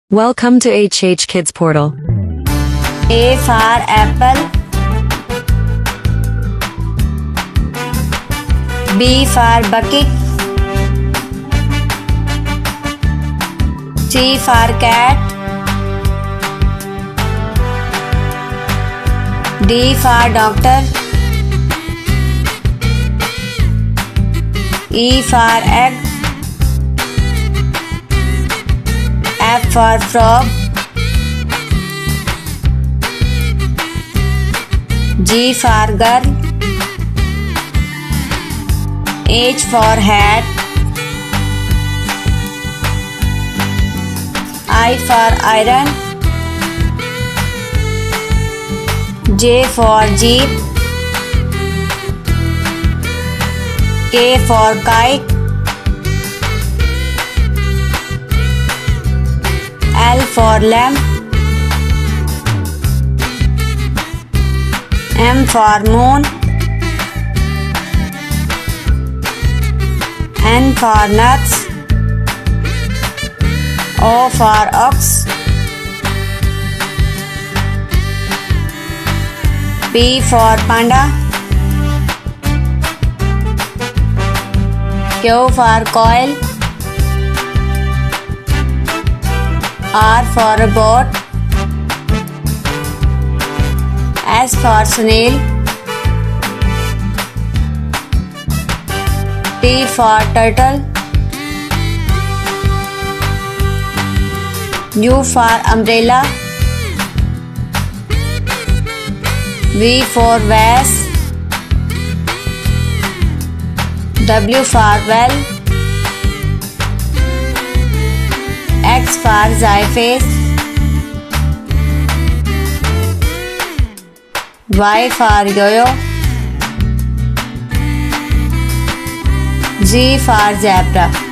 Welcome to HHKIDSPORTAL. A for apple. B for bucket. C for cat. D for doctor. E for egg. F for frog. G for girl. H for hat. I for iron. J for jeep. K for kite. L for lamp. M for moon. N for nuts. O for ox. P for panda. Q for coil. R for boat. S for snail. T for turtle. U for umbrella. V for vase. W for well. X for xyphase. Y for yo-yo. Z for zebra.